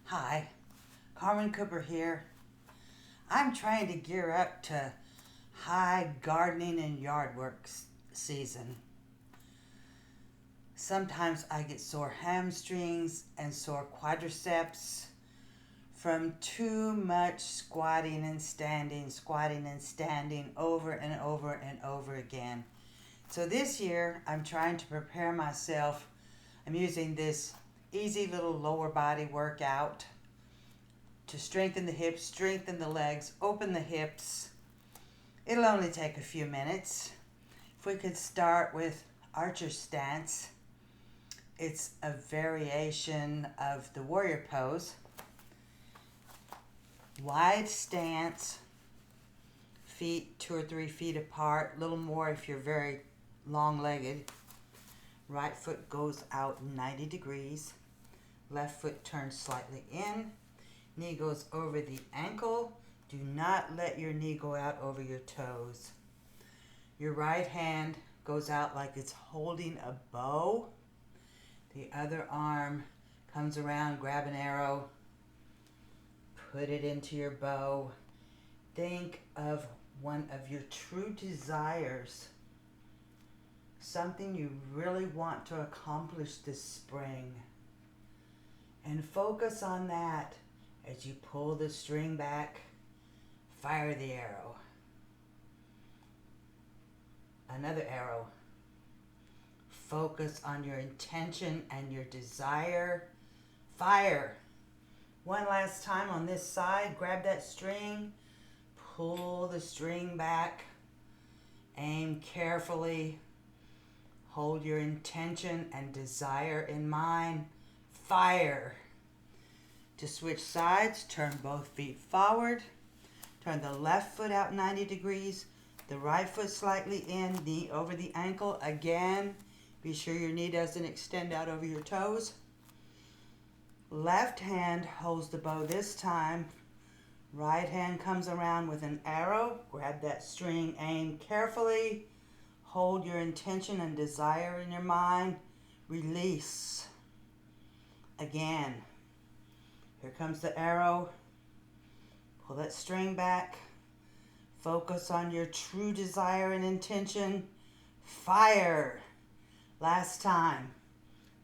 Hi, Carmen Cooper here. I'm trying to gear up to high gardening and yard work season. Sometimes I get sore hamstrings and sore quadriceps from too much squatting and standing over and over and over again. So this year I'm trying to prepare myself. I'm using this easy little lower body workout to strengthen the hips, strengthen the legs, open the hips. It'll only take a few minutes. If we could start with archer stance. It's a variation of the warrior pose. Wide stance, feet 2 or 3 feet apart, a little more if you're very long-legged. Right foot goes out 90 degrees. Left foot turns slightly in. Knee goes over the ankle. Do not let your knee go out over your toes. Your right hand goes out like it's holding a bow. The other arm comes around, grab an arrow, put it into your bow. Think of one of your true desires, something you really want to accomplish this spring. And focus on that as you pull the string back, fire the arrow. Another arrow. Focus on your intention and your desire. Fire. One last time on this side, grab that string, pull the string back, aim carefully, hold your intention and desire in mind. Fire. To switch sides, turn both feet forward. Turn the left foot out 90 degrees. The right foot slightly in, knee over the ankle. Again, be sure your knee doesn't extend out over your toes. Left hand holds the bow this time. Right hand comes around with an arrow. Grab that string, aim carefully. Hold your intention and desire in your mind. Release. Again. Here comes the arrow. Pull that string back. Focus on your true desire and intention. Fire. Last time.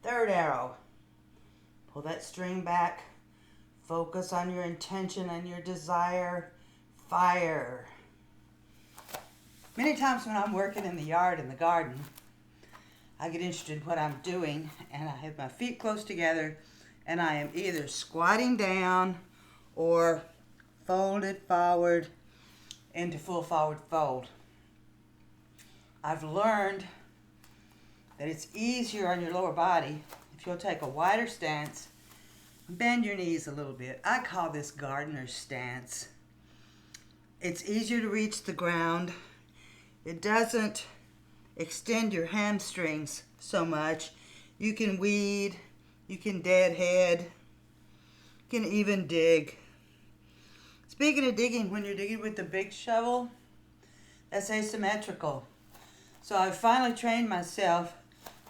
Third arrow. Pull that string back. Focus on your intention and your desire. Fire. Many times when I'm working in the yard, in the garden, I get interested in what I'm doing, and I have my feet close together, and I am either squatting down or folded forward into full forward fold. I've learned that it's easier on your lower body if you'll take a wider stance, bend your knees a little bit. I call this gardener's stance. It's easier to reach the ground. It doesn't extend your hamstrings so much. You can weed, you can deadhead, you can even dig. Speaking of digging, when you're digging with the big shovel, that's asymmetrical. So I finally trained myself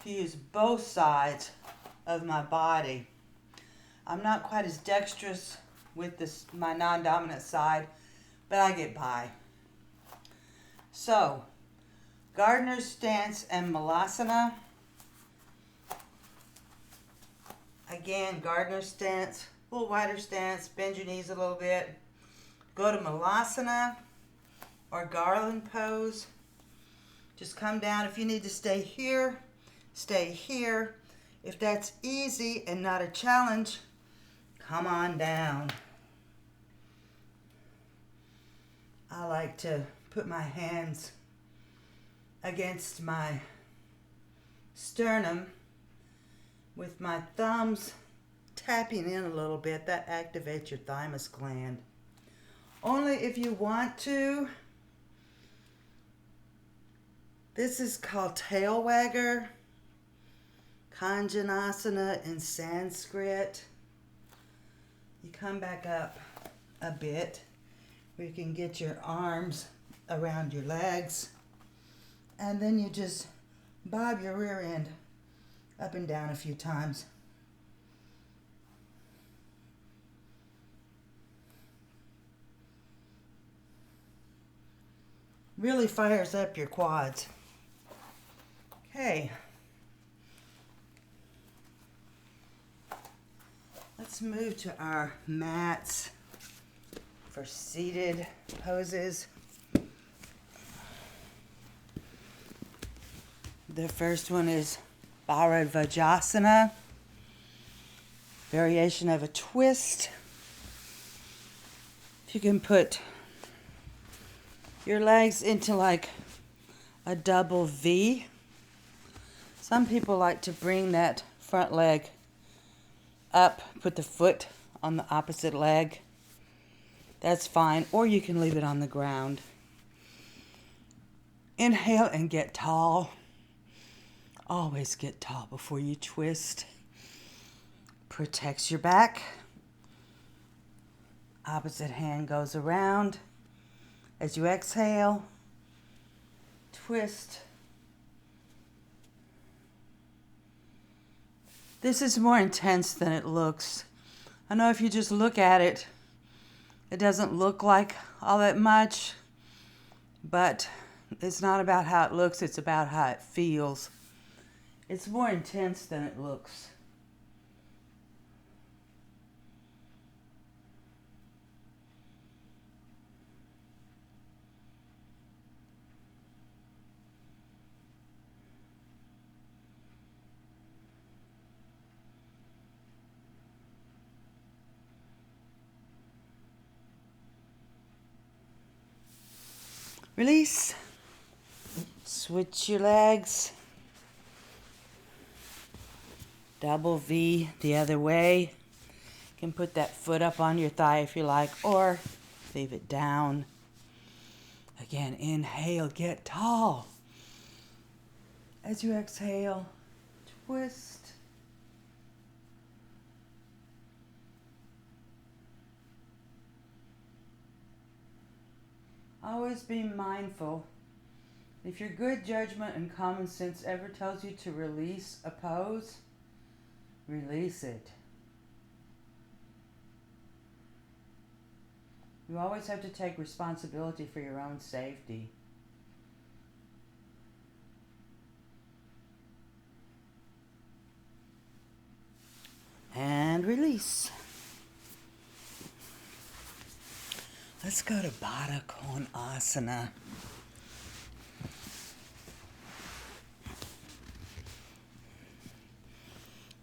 to use both sides of my body. I'm not quite as dexterous with my non-dominant side, but I get by. So, gardener's stance and malasana. Again, gardener's stance, a little wider stance, bend your knees a little bit. Go to malasana or garland pose. Just come down. If you need to stay here, stay here. If that's easy and not a challenge, come on down. I like to put my hands against my sternum with my thumbs tapping in a little bit. That activates your thymus gland. Only if you want to. This is called tail wagger, Kanjanasana in Sanskrit. You come back up a bit where you can get your arms around your legs, and then you just bob your rear end up and down a few times. Really fires up your quads. Okay. Let's move to our mats for seated poses. The first one is Bharadvajasana, variation of a twist. If you can put your legs into like a double V. Some people like to bring that front leg up, put the foot on the opposite leg. That's fine, or you can leave it on the ground. Inhale and get tall. Always get tall before you twist. Protects your back. Opposite hand goes around. As you exhale, twist. This is more intense than it looks. I know if you just look at it, it doesn't look like all that much, but it's not about how it looks, it's about how it feels. It's more intense than it looks. Release. Switch your legs. Double V the other way. You can put that foot up on your thigh if you like, or leave it down. Again, inhale, get tall. As you exhale, twist. Always be mindful. If your good judgment and common sense ever tells you to release a pose, release it. You always have to take responsibility for your own safety. And release. Let's go to Bharadvajasana.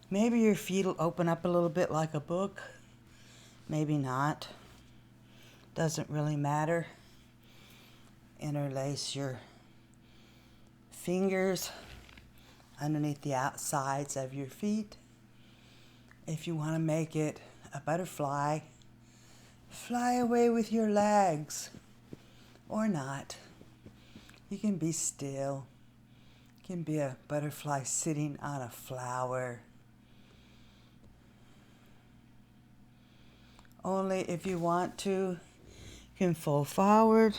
Maybe your feet will open up a little bit like a book. Maybe not. Doesn't really matter. Interlace your fingers underneath the outsides of your feet. If you want to make it a butterfly, fly away with your legs, or not. You can be still. You can be a butterfly sitting on a flower. Only if you want to, you can fold forward.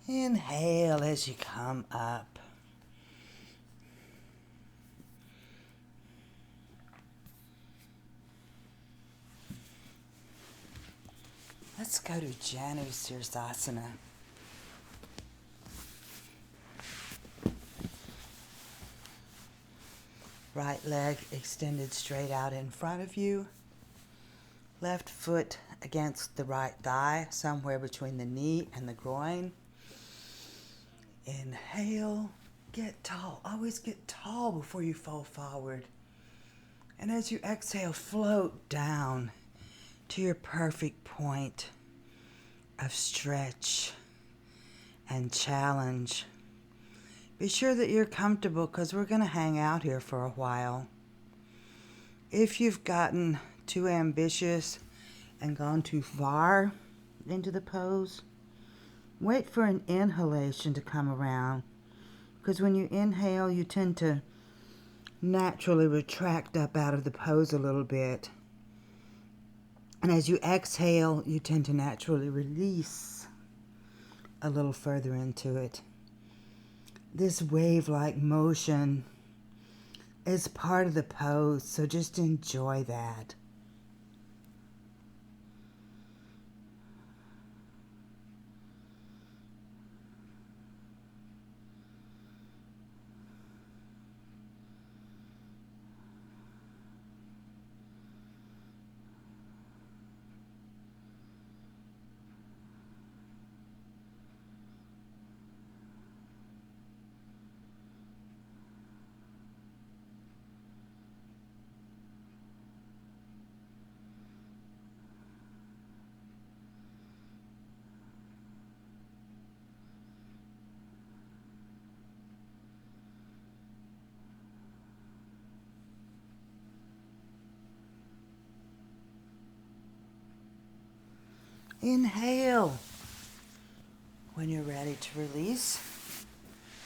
Inhale as you come up. Let's go to Sirsasana. Right leg extended straight out in front of you. Left foot against the right thigh, somewhere between the knee and the groin. Inhale, get tall. Always get tall before you fall forward. And as you exhale, float down to your perfect point of stretch and challenge. Be sure that you're comfortable because we're going to hang out here for a while. If you've gotten too ambitious and gone too far into the pose, wait for an inhalation to come around, because when you inhale, you tend to naturally retract up out of the pose a little bit. And as you exhale, you tend to naturally release a little further into it. This wave-like motion is part of the pose, so just enjoy that. Inhale. When you're ready to release,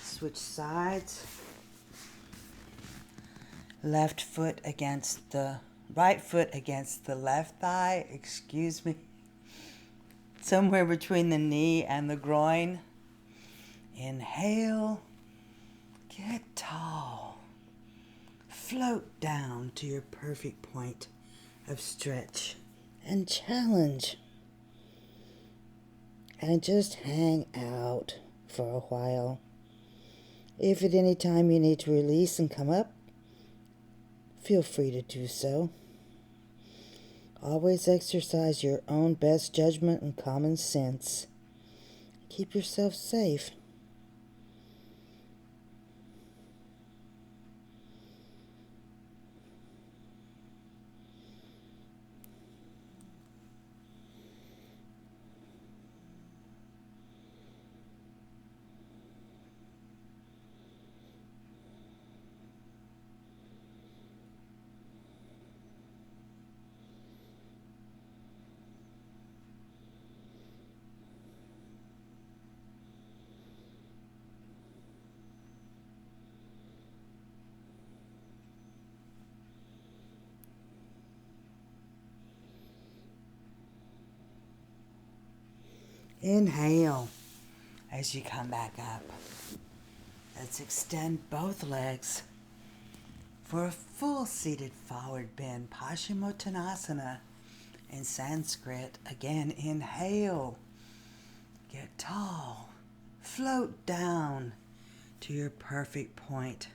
switch sides. Left foot against the right foot against the left thigh, excuse me. Somewhere between the knee and the groin. Inhale. Get tall. Float down to your perfect point of stretch and challenge. And just hang out for a while. If at any time you need to release and come up, feel free to do so. Always exercise your own best judgment and common sense. Keep yourself safe. Inhale as you come back up. Let's extend both legs for a full seated forward bend, Paschimottanasana in Sanskrit. Again, inhale, get tall, float down to your perfect point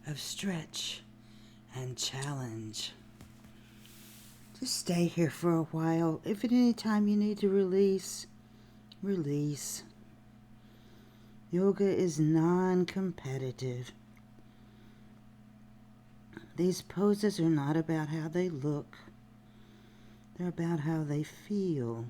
of stretch and challenge. Just stay here for a while. If at any time you need to release, release. Yoga is non-competitive. These poses are not about how they look. They're about how they feel.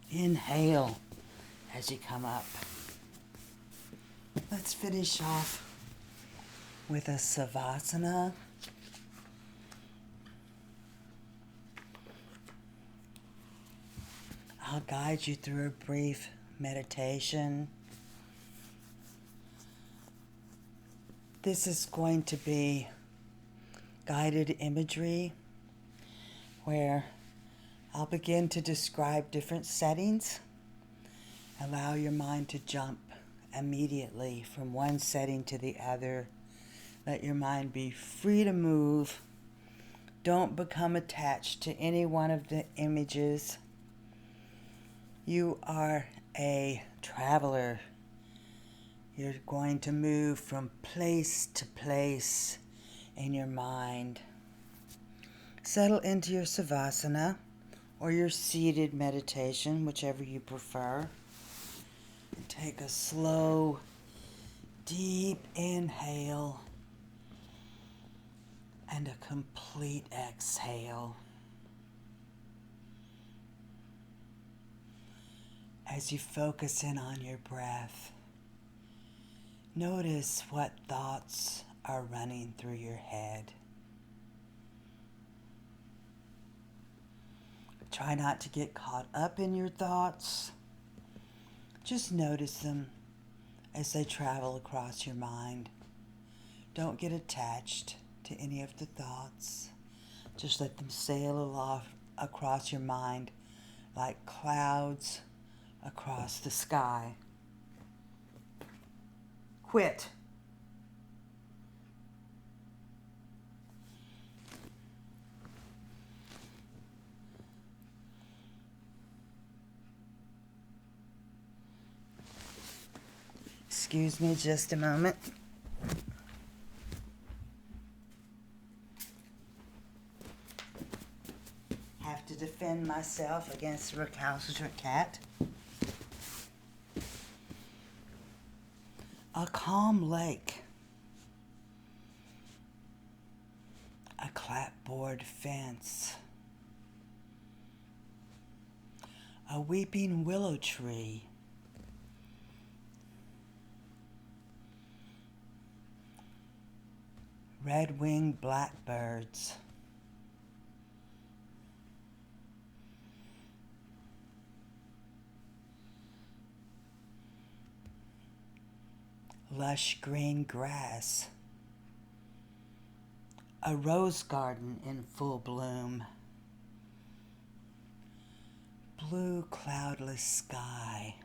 Inhale as you come up. Let's finish off with a savasana. I'll guide you through a brief meditation. This is going to be guided imagery where I'll begin to describe different settings. Allow your mind to jump immediately from one setting to the other. Let your mind be free to move. Don't become attached to any one of the images. You are a traveler. You're going to move from place to place in your mind. Settle into your savasana or your seated meditation, whichever you prefer. And Take a slow, deep inhale and a complete exhale. As you focus in on your breath, notice what thoughts are running through your head. Try not to get caught up in your thoughts. Just notice them as they travel across your mind. Don't get attached to any of the thoughts. Just let them sail aloft across your mind like clouds across the sky. Quit. Excuse me just a moment. Have to defend myself against a recalcitrant cat. A calm lake. A clapboard fence. A weeping willow tree. Red-winged blackbirds. Lush green grass. A rose garden in full bloom. Blue cloudless sky.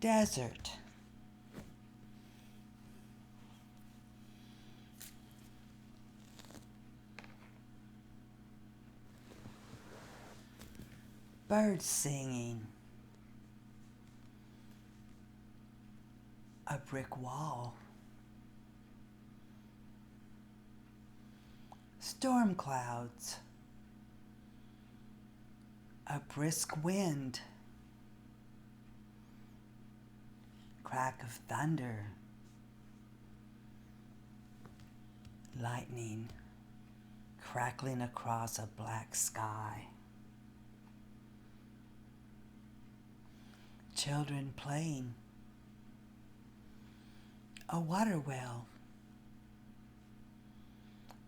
Desert. Birds singing. A brick wall. Storm clouds. A brisk wind. Crack of thunder. Lightning crackling across a black sky. Children playing. A water well.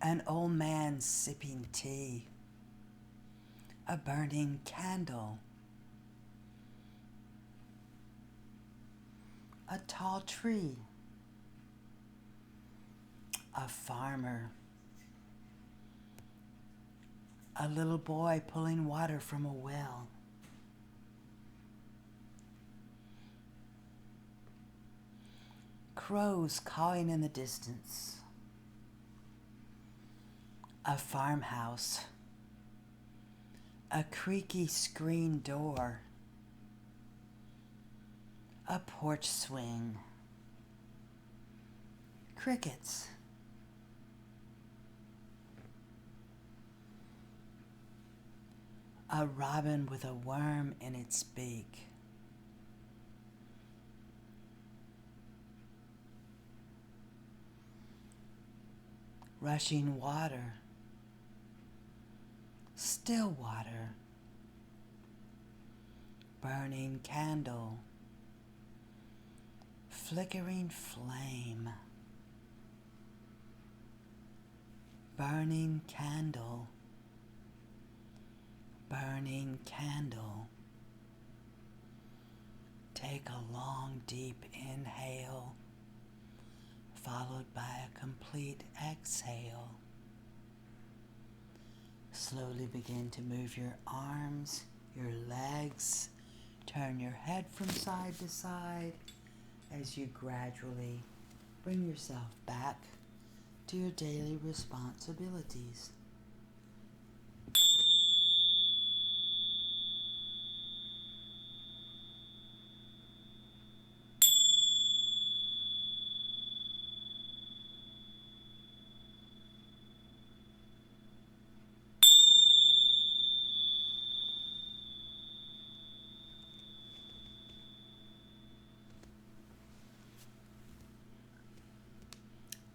An old man sipping tea. A burning candle. A tall tree. A farmer. A little boy pulling water from a well. Crows cawing in the distance. A farmhouse. A creaky screen door. A porch swing. Crickets. A robin with a worm in its beak. Rushing water. Still water. Burning candle. Flickering flame. Burning candle. Burning candle. Take a long, deep inhale, followed by a complete exhale. Slowly begin to move your arms, your legs, turn your head from side to side as you gradually bring yourself back to your daily responsibilities.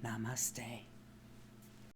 Namaste.